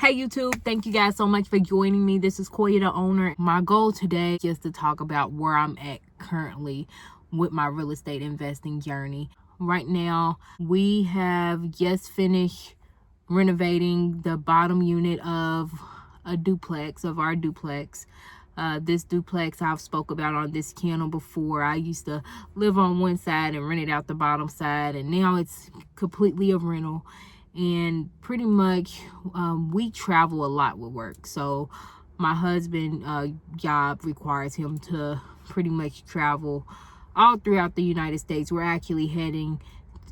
Hey YouTube, thank you guys so much for joining me. This is Koya, the owner. My goal today is to talk about where I'm at currently with my real estate investing journey. Right now, we have just finished renovating the bottom unit of our duplex. This duplex I've spoke about on this channel before. I used to live on one side and rent it out the bottom side, and now it's completely a rental. And pretty much we travel a lot with work, so my husband job requires him to pretty much travel all throughout the United States. We're actually heading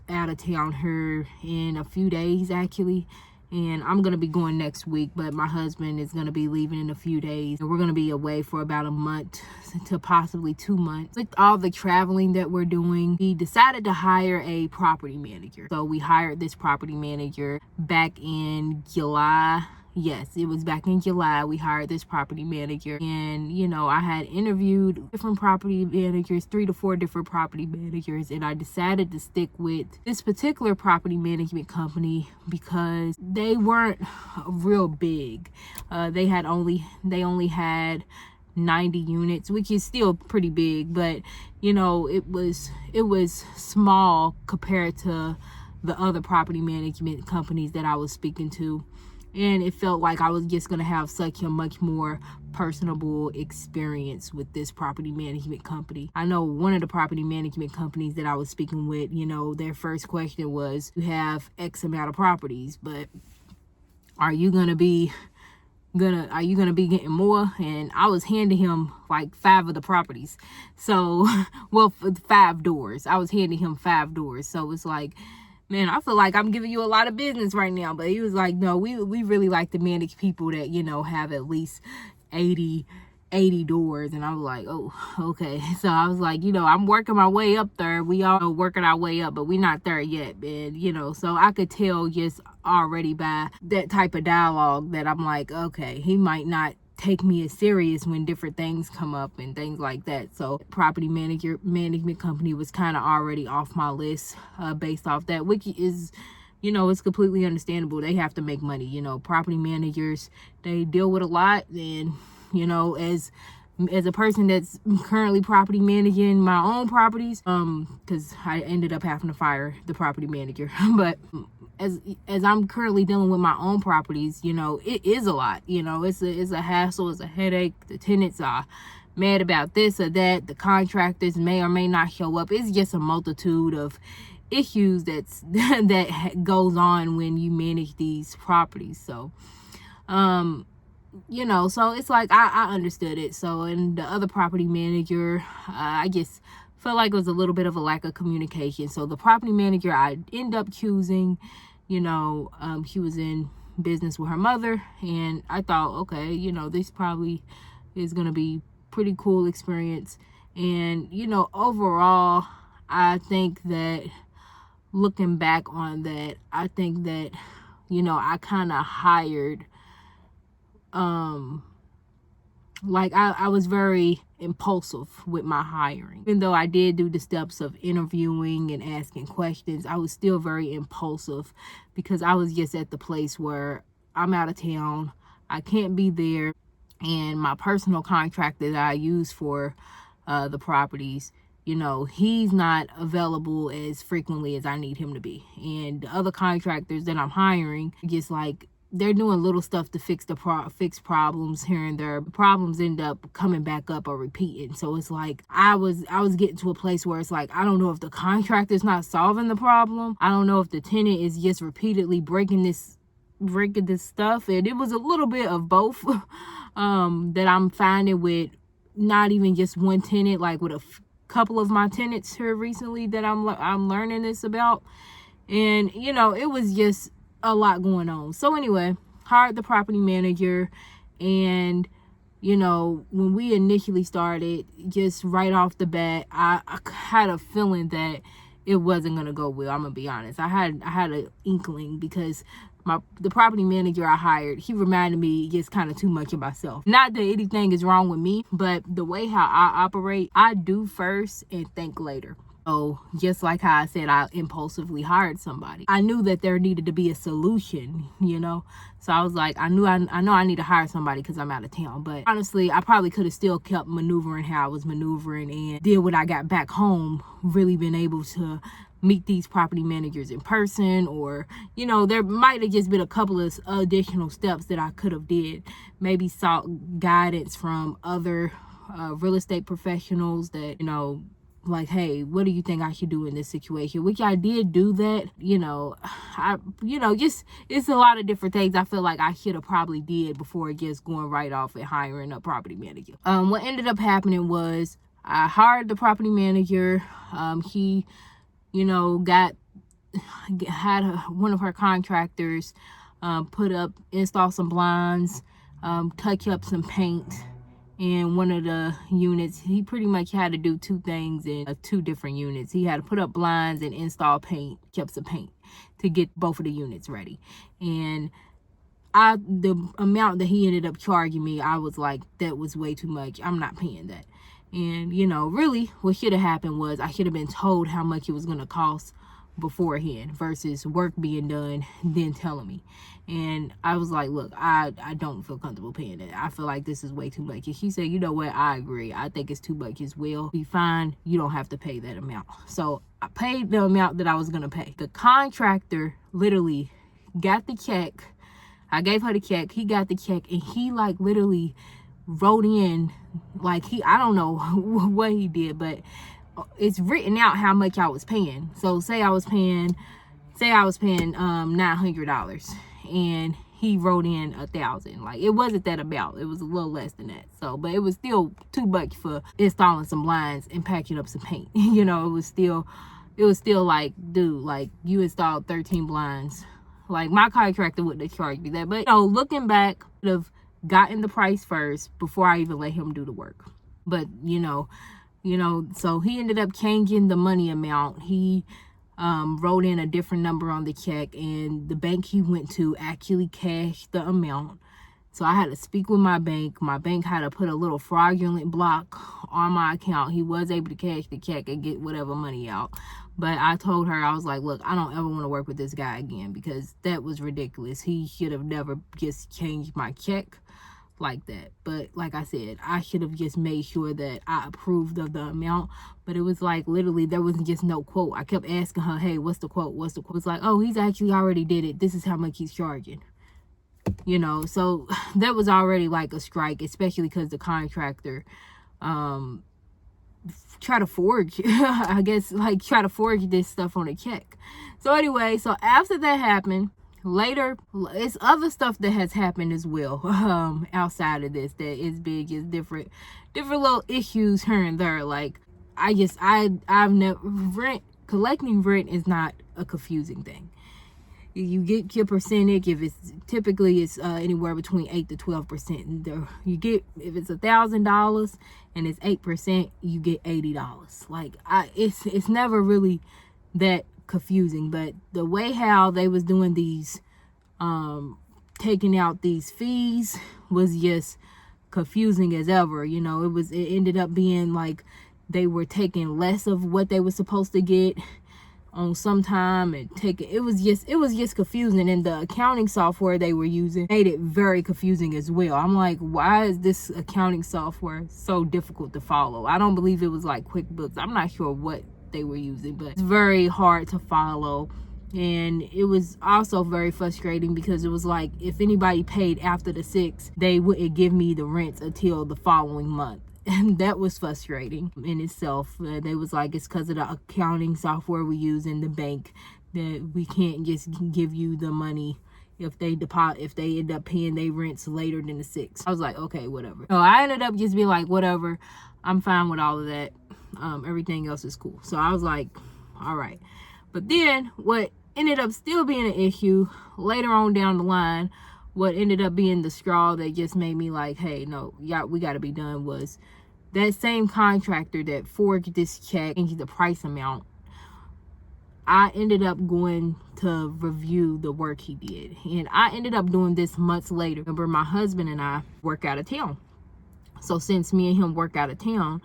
out of town here in a few days actually, and I'm gonna be going next week, but my husband is gonna be leaving in a few days, and we're gonna be away for about a month to possibly 2 months. With all the traveling that we're doing, he decided to hire a property manager. So we hired this property manager back in July. Yes, it was back in July. We hired this property manager, and you know, I had interviewed different property managers, 3 to 4 different property managers, and I decided to stick with this particular property management company because they weren't real big. They only had 90 units, which is still pretty big, but you know, it was small compared to the other property management companies that I was speaking to. And it felt like I was just going to have such a much more personable experience with this property management company. I know one of the property management companies that I was speaking with, you know, their first question was, you have X amount of properties, but are you going to be getting more? And I was handing him like 5 of the properties. So, well, 5 doors. I was handing him 5 doors. So it's like, man, I feel like I'm giving you a lot of business right now. But he was like, no, we really like to manage people that, you know, have at least 80 doors. And I was like, oh, okay. So I was like, you know, I'm working my way up there. We all working our way up, but we're not there yet. And, you know, so I could tell just already by that type of dialogue that I'm like, okay, he might not take me as serious when different things come up and things like that. So property management company was kind of already off my list based off that, which is, you know, it's completely understandable. They have to make money. You know, property managers, they deal with a lot. And, you know, as a person that's currently property managing my own properties, because I ended up having to fire the property manager, but as I'm currently dealing with my own properties, you know, it is a lot. You know, it's a hassle, it's a headache. The tenants are mad about this or that. The contractors may or may not show up. It's just a multitude of issues that goes on when you manage these properties. So, you know, so it's like I understood it. So, and the other property manager, I just felt like it was a little bit of a lack of communication. So the property manager I end up choosing, you know, she was in business with her mother, and I thought, okay, you know, this probably is going to be pretty cool experience. And, you know, overall, I think that looking back on that, I think that, you know, I kind of hired, like I was very impulsive with my hiring. Even though I did do the steps of interviewing and asking questions, I was still very impulsive because I was just at the place where I'm out of town, I can't be there, and my personal contractor that I use for the properties, you know, he's not available as frequently as I need him to be. And the other contractors that I'm hiring, just like, they're doing little stuff to fix problems here and there. Problems end up coming back up or repeating. So it's like I was getting to a place where it's like, I don't know if the contractor's not solving the problem. I don't know if the tenant is just repeatedly breaking this stuff. And it was a little bit of both that I'm finding with not even just one tenant, like with a couple of my tenants here recently that I'm learning this about. And, you know, it was just a lot going on. So anyway, hired the property manager, and you know, when we initially started, just right off the bat, I had a feeling that it wasn't gonna go well. I'm gonna be honest. I had an inkling because the property manager I hired, he reminded me just kind of too much of myself. Not that anything is wrong with me, but the way how I operate, I do first and think later. So just like how I said, I impulsively hired somebody. I knew that there needed to be a solution, you know? So I was like, I know I need to hire somebody because I'm out of town. But honestly, I probably could have still kept maneuvering how I was maneuvering and did when I got back home, really been able to meet these property managers in person, or, you know, there might have just been a couple of additional steps that I could have did. Maybe sought guidance from other real estate professionals that, you know, like, hey, what do you think I should do in this situation? Which I did do that, you know. Just it's a lot of different things I feel like I should have probably did before just going right off and hiring a property manager. What ended up happening was I hired the property manager. He, you know, had one of her contractors install some blinds, touch up some paint in one of the units. He pretty much had to do two things in two different units. He had to put up blinds and install paint, chips of paint, to get both of the units ready. And the amount that he ended up charging me, I was like, that was way too much. I'm not paying that. And, you know, really what should have happened was I should have been told how much it was going to cost beforehand versus work being done, then telling me. And I was like, look, I don't feel comfortable paying that. I feel like this is way too much. And she said, you know what, I agree. I think it's too much as well. Be fine. You don't have to pay that amount. So I paid the amount that I was going to pay. The contractor literally got the check. I gave her the check. He got the check, and he like literally wrote in, like, I don't know what he did, but it's written out how much I was paying. So say I was paying $900, and he wrote in $1,000. Like, it wasn't that amount. It was a little less than that. So, but it was still too much for installing some blinds and packing up some paint. You know, it was still like, dude, like, you installed 13 blinds. Like, my contractor wouldn't have charged me that. But, you know, looking back, I would have gotten the price first before I even let him do the work. But, you know, so he ended up changing the money amount. He wrote in a different number on the check, and the bank he went to actually cashed the amount. So I had to speak with my bank. My bank had to put a little fraudulent block on my account. He was able to cash the check and get whatever money out. But I told her, I was like, look, I don't ever want to work with this guy again, because that was ridiculous. He should have never just changed my check like that. But like I said, I should have just made sure that I approved of the amount. But it was like, literally, there was just no quote. I kept asking her, hey, what's the quote? What's the quote? It's like, oh, he's actually already did it. This is how much he's charging. You know, so that was already like a strike, especially because the contractor try to forge try to forge this stuff on a check. So anyway, so after that happened, later, it's other stuff that has happened as well, outside of this, that is big, is different little issues here and there. Like, I've never, collecting rent is not a confusing thing. You get your percentage. If it's typically anywhere between 8 to 12%. You get, if it's $1,000 and it's 8%, you get $80. Like, it's never really that confusing. But the way how they was doing these, taking out these fees was just confusing as ever. You know, it ended up being like they were taking less of what they were supposed to get on some time, and it was just confusing. And the accounting software they were using made it very confusing as well. I'm like, why is this accounting software so difficult to follow? I don't believe it was like QuickBooks. I'm not sure what they were using, but it's very hard to follow. And it was also very frustrating because it was like, if anybody paid after the 6th, they wouldn't give me the rent until the following month. And that was frustrating in itself. They was like, it's because of the accounting software we use in the bank that we can't just give you the money if they end up paying their rents later than the 6th. I was like, okay, whatever. So I ended up just being like, whatever, I'm fine with all of that. Everything else is cool. So I was like, all right. But then what ended up still being an issue later on down the line, what ended up being the straw that just made me like, hey, no, yeah, we got to be done, was that same contractor that forged this check and the price amount. I ended up going to review the work he did. And I ended up doing this months later. Remember, my husband and I work out of town. So since me and him work out of town,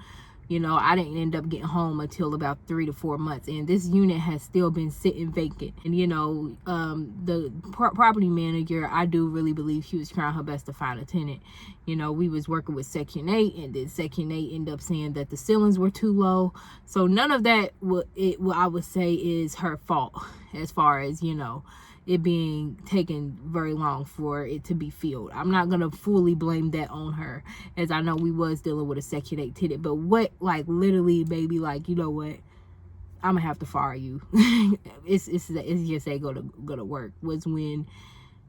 I didn't end up getting home until about 3 to 4 months, and this unit has still been sitting vacant. And the property manager, I do really believe she was trying her best to find a tenant. We was working with Section 8, and then Section 8 ended up saying that the ceilings were too low. So none of that, what I would say, is her fault, as far as it being taken very long for it to be filled. I'm not gonna fully blame that on her, as I know we was dealing with a Section 8 tenant. But what, like, literally, baby, like, you know what, I'm gonna have to fire you. it's just a go to work, was when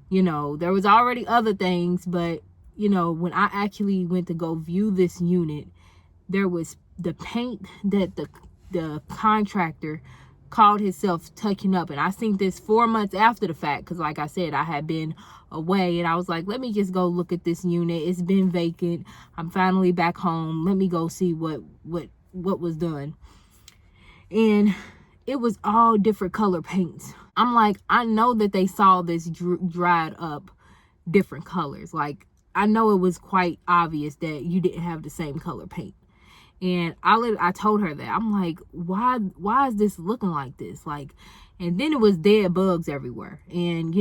there was already other things. But when I actually went to go view this unit, there was the paint that the contractor called himself touching up. And I seen this 4 months after the fact, because like I said, I had been away, and I was like, let me just go look at this unit. It's been vacant. I'm finally back home. Let me go see what was done. And it was all different color paints. I'm like, I know that they saw this dried up different colors. Like, I know it was quite obvious that you didn't have the same color paint. And I told her that. I'm like, why is this looking like this? Like, and then it was dead bugs everywhere. And,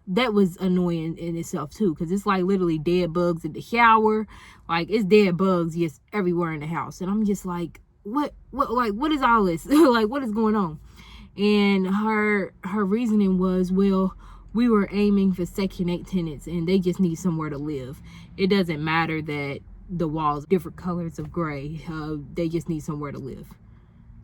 that was annoying in itself too, because it's like literally dead bugs in the shower. Like, it's dead bugs just everywhere in the house. And I'm just like, what is all this? Like, what is going on? And her reasoning was, well, we were aiming for Section 8 tenants, and they just need somewhere to live. It doesn't matter that the walls different colors of gray. They just need somewhere to live.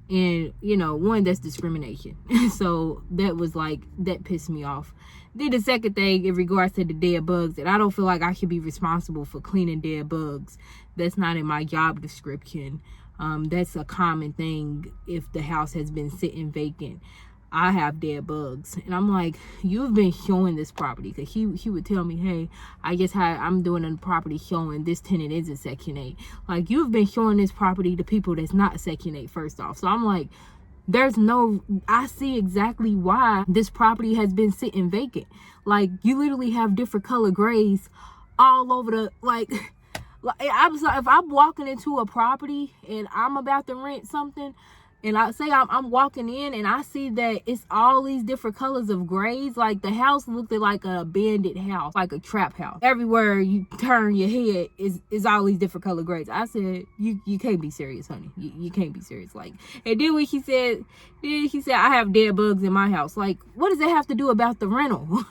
And one, that's discrimination. So that was like, that pissed me off. Then the second thing, in regards to the dead bugs, that I don't feel like I should be responsible for cleaning dead bugs. That's not in my job description. That's a common thing if the house has been sitting vacant. I have dead bugs. And I'm like, you've been showing this property, because he would tell me, hey, I'm doing a property showing, this tenant is a Section 8. Like, you've been showing this property to people that's not Section 8, first off. So I'm like, I see exactly why this property has been sitting vacant. Like, you literally have different color grays all over the, like if I'm walking into a property and I'm about to rent something, and I say I'm walking in and I see that it's all these different colors of grays. Like, the house looked like an abandoned house, like a trap house. Everywhere you turn your head is all these different color grays. I said, you can't be serious, honey. You can't be serious. Like, and then when he said, I have dead bugs in my house. Like, what does that have to do about the rental?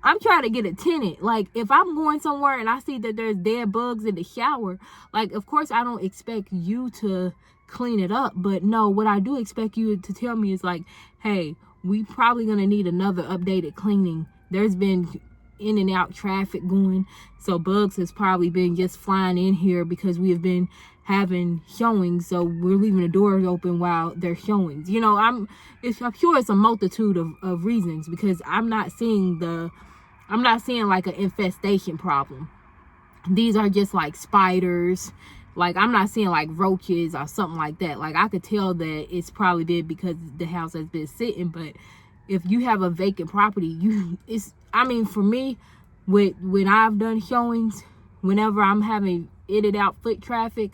I'm trying to get a tenant. Like, if I'm going somewhere and I see that there's dead bugs in the shower, like, of course I don't expect you to clean it up. But no, what I do expect you to tell me is like, hey, we probably gonna need another updated cleaning. There's been in and out traffic going, so bugs has probably been just flying in here because we have been having showings, so we're leaving the doors open while they're showings. I'm sure it's a multitude of reasons, because I'm not seeing like an infestation problem. These are just like spiders. Like, I'm not seeing like roaches or something like that. Like, I could tell that it's probably been because the house has been sitting. But if you have a vacant property, for me, when I've done showings, whenever I'm having in and out foot traffic,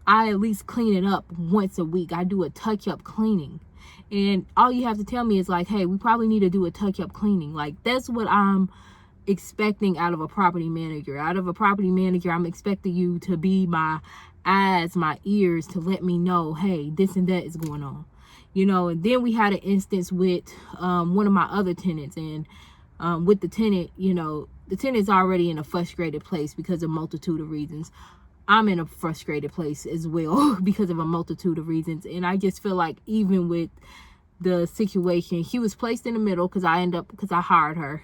I at least clean it up once a week. I do a touch-up cleaning. And all you have to tell me is like, hey, we probably need to do a touch-up cleaning. Like, that's what I'm expecting out of a property manager. I'm expecting you to be my eyes, my ears, to let me know, hey, this and that is going on. And then we had an instance with one of my other tenants, and with the tenant, the tenant's already in a frustrated place because of a multitude of reasons. I'm in a frustrated place as well because of a multitude of reasons. And I just feel like, even with the situation, she was placed in the middle because I hired her.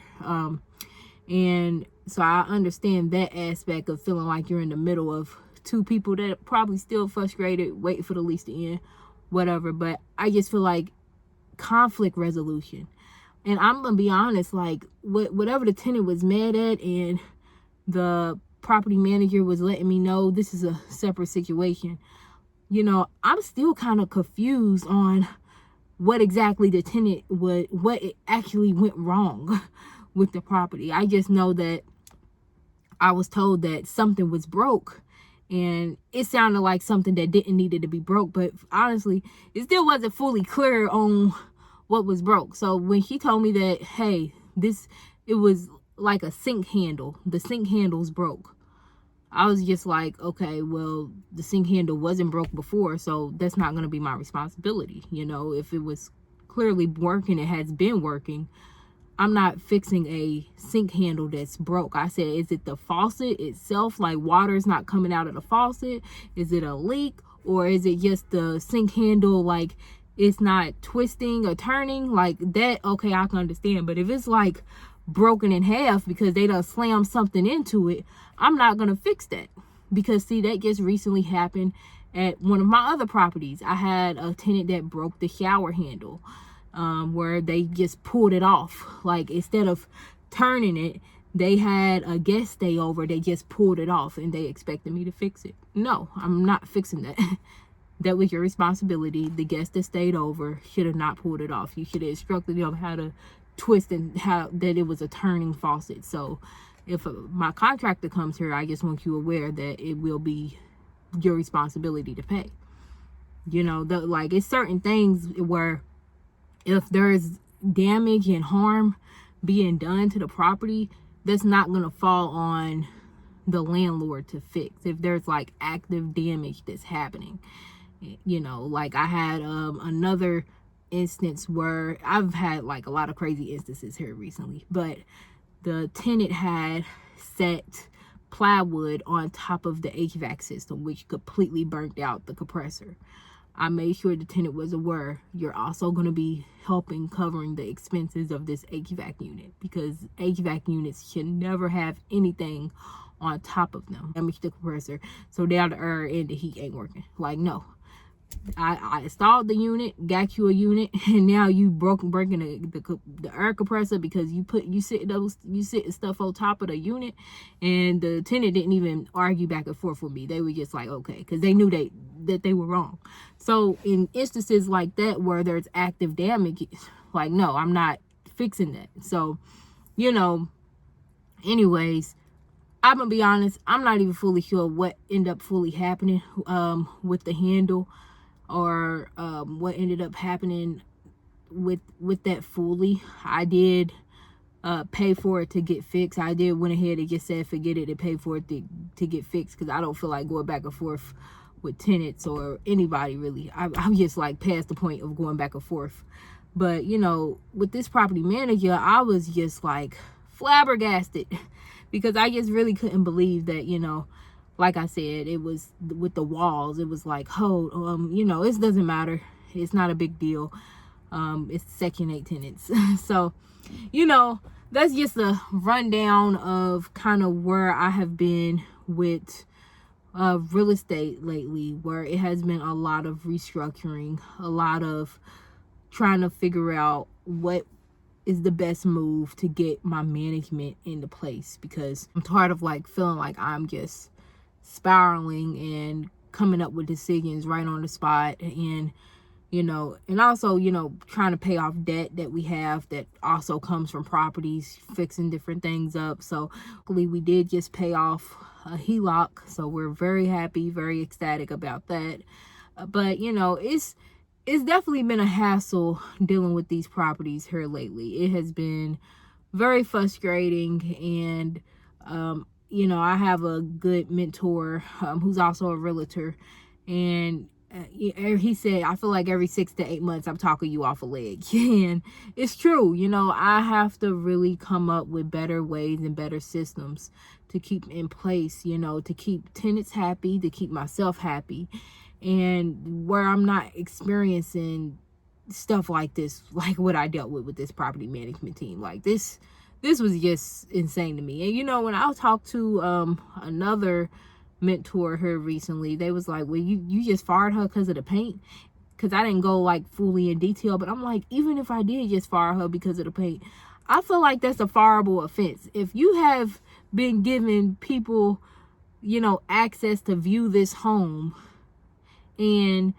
And so I understand that aspect of feeling like you're in the middle of two people that are probably still frustrated, waiting for the lease to end, whatever. But I just feel like conflict resolution. And I'm going to be honest, like, whatever the tenant was mad at, and the property manager was letting me know this is a separate situation, I'm still kind of confused on what exactly the tenant what it actually went wrong with the property. I just know that I was told that something was broke, and it sounded like something that didn't needed to be broke, but honestly it still wasn't fully clear on what was broke. So when she told me that, hey, it was like a sink handle, the sink handle's broke, I was just like, okay, well, the sink handle wasn't broke before, so that's not going to be my responsibility. If it was clearly working, it has been working. I'm not fixing a sink handle that's broke. I said, is it the faucet itself? Like, water's not coming out of the faucet? Is it a leak? Or is it just the sink handle, like, it's not twisting or turning? Like that, okay, I can understand. But if it's like broken in half because they done slammed something into it, I'm not going to fix that. Because, see, that just recently happened at one of my other properties. I had a tenant that broke the shower handle. Where they just pulled it off. Like, instead of turning it, they had a guest stay over. They just pulled it off and they expected me to fix it. No, I'm not fixing that. That was your responsibility. The guest that stayed over should have not pulled it off. You should have instructed them how to twist and how that it was a turning faucet. So if my contractor comes here, I just want you aware that it will be your responsibility to pay. Like, it's certain things where if there's damage and harm being done to the property, that's not going to fall on the landlord to fix. If there's like active damage that's happening, like I had another instance where I've had like a lot of crazy instances here recently, but the tenant had set plywood on top of the HVAC system, which completely burnt out the compressor. I made sure the tenant was aware, you're also going to be helping covering the expenses of this HVAC unit, because HVAC units should never have anything on top of them. Damage the compressor, so now the air and the heat ain't working. Like, no. I installed the unit, got you a unit, and now you breaking the air compressor because you sit stuff on top of the unit, and the tenant didn't even argue back and forth with me. They were just like, okay, because they knew that they were wrong. So in instances like that where there's active damage, like, no, I'm not fixing that. So, anyways, I'm gonna be honest, I'm not even fully sure what ended up fully happening with the handle, or what ended up happening with that fully. I did pay for it to get fixed. I did went ahead and just said forget it and pay for it to get fixed, because I don't feel like going back and forth with tenants or anybody really. I'm just like past the point of going back and forth. But with this property manager, I was just like flabbergasted because I just really couldn't believe that, like I said, it was with the walls. It was like, it doesn't matter. It's not a big deal. It's Section 8 tenants. So, that's just a rundown of kind of where I have been with real estate lately, where it has been a lot of restructuring, a lot of trying to figure out what is the best move to get my management into place, because I'm tired of like feeling like I'm just spiraling and coming up with decisions right on the spot, and and also trying to pay off debt that we have that also comes from properties, fixing different things up. So luckily we did just pay off a HELOC, so we're very happy, very ecstatic about that. But it's definitely been a hassle dealing with these properties here lately. It has been very frustrating, and I have a good mentor who's also a realtor, and he said, I feel like every 6 to 8 months I'm talking you off a leg. And it's true. I have to really come up with better ways and better systems to keep in place, to keep tenants happy, to keep myself happy, and where I'm not experiencing stuff like this, like what I dealt with this property management team. Like this was just insane to me. And when I talked to another mentor here recently, they was like, well, you just fired her because of the paint? Because I didn't go like fully in detail, but I'm like, even if I did just fire her because of the paint, I feel like that's a fireable offense. If you have been giving people access to view this home, and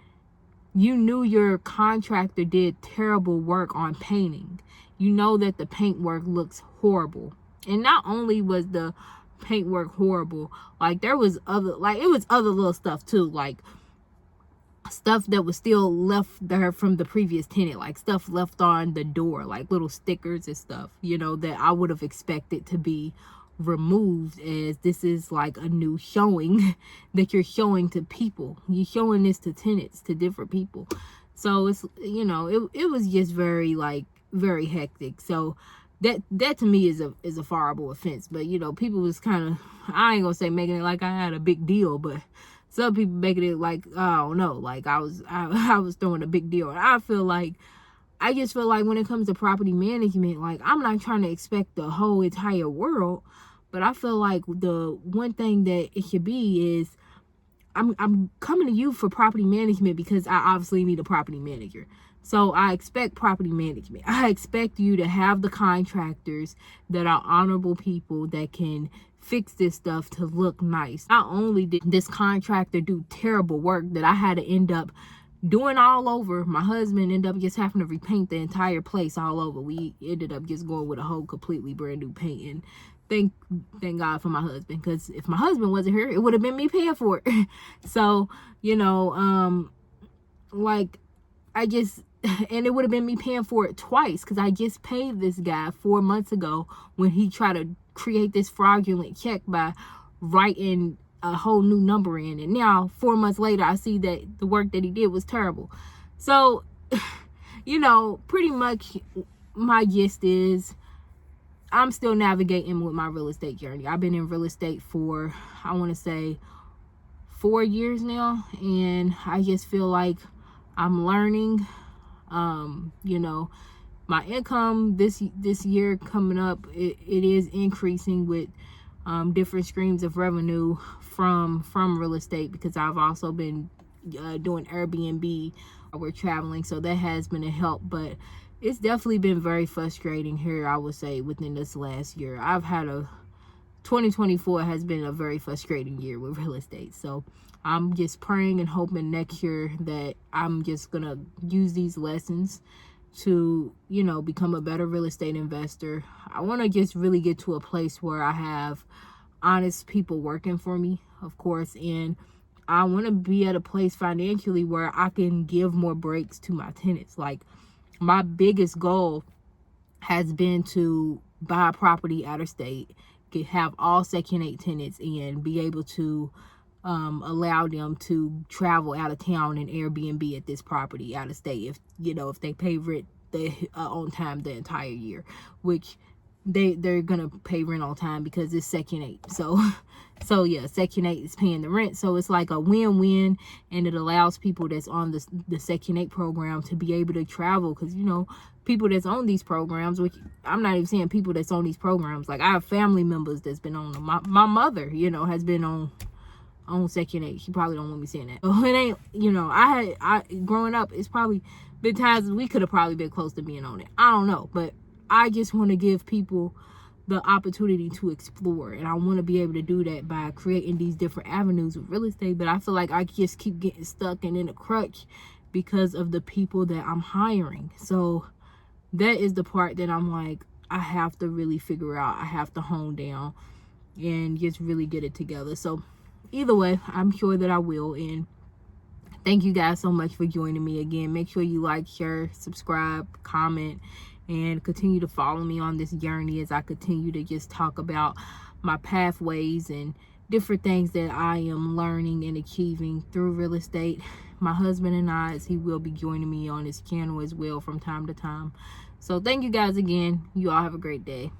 you knew your contractor did terrible work on painting, that the paint work looks horrible, and not only was the paintwork horrible. Like there was other, like it was other little stuff too, like stuff that was still left there from the previous tenant, like stuff left on the door, like little stickers and stuff, you know, that I would have expected to be removed, as this is like a new showing that you're showing to people. You're showing this to tenants, to different people. So it's, you know, it was just very, like, very hectic. So that to me is a horrible offense. But, you know, people was kind of, I ain't gonna say making it like I had a big deal, but some people making it like, I don't know, like I was throwing a big deal. And I just feel like when it comes to property management, like I'm not trying to expect the whole entire world, but I feel like the one thing that it should be is I'm coming to you for property management because I obviously need a property manager. So I expect property management. I expect you to have the contractors that are honorable people that can fix this stuff to look nice. Not only did this contractor do terrible work that I had to end up doing all over, my husband ended up just having to repaint the entire place all over. We ended up just going with a whole completely brand new paint. And thank God for my husband, because if my husband wasn't here, it would have been me paying for it. So, you know, like I just, and it would have been me paying for it twice, because I just paid this guy 4 months ago when he tried to create this fraudulent check by writing a whole new number in. And now 4 months later, I see that the work that he did was terrible. So, you know, pretty much my gist is I'm still navigating with my real estate journey. I've been in real estate for, I want to say, 4 years now, and I just feel like I'm learning. You know, my income this year coming up, it is increasing with different streams of revenue from real estate, because I've also been doing Airbnb. We're traveling, so that has been a help, but it's definitely been very frustrating here, I would say, within this last year. 2024 has been a very frustrating year with real estate. So I'm just praying and hoping next year that I'm just gonna use these lessons to, you know, become a better real estate investor. I want to just really get to a place where I have honest people working for me, of course, and I want to be at a place financially where I can give more breaks to my tenants. Like, my biggest goal has been to buy a property out of state, have all Section 8 tenants, and be able to allow them to travel out of town and Airbnb at this property out of state, if, you know, if they pay rent on time the entire year, which they're gonna pay rent on time because it's Section 8. So yeah, Section 8 is paying the rent, so it's like a win-win, and it allows people that's on the Section 8 program to be able to travel, because, you know, people that's on these programs, which I'm not even saying people that's on these programs, like I have family members that's been on them. My mother, you know, has been on Section 8. She probably don't want me saying that. But it ain't, you know, I growing up, it's probably been times we could have probably been close to being on it. I don't know, but I just want to give people the opportunity to explore, and I want to be able to do that by creating these different avenues of real estate. But I feel like I just keep getting stuck and in a crutch because of the people that I'm hiring. So that is the part that I'm like, I have to really figure out. I have to hone down and just really get it together. So either way, I'm sure that I will. And thank you guys so much for joining me again. Make sure you like, share, subscribe, comment, and continue to follow me on this journey as I continue to just talk about my pathways and different things that I am learning and achieving through real estate. My husband and I, he will be joining me on this channel as well from time to time. So thank you guys again. You all have a great day.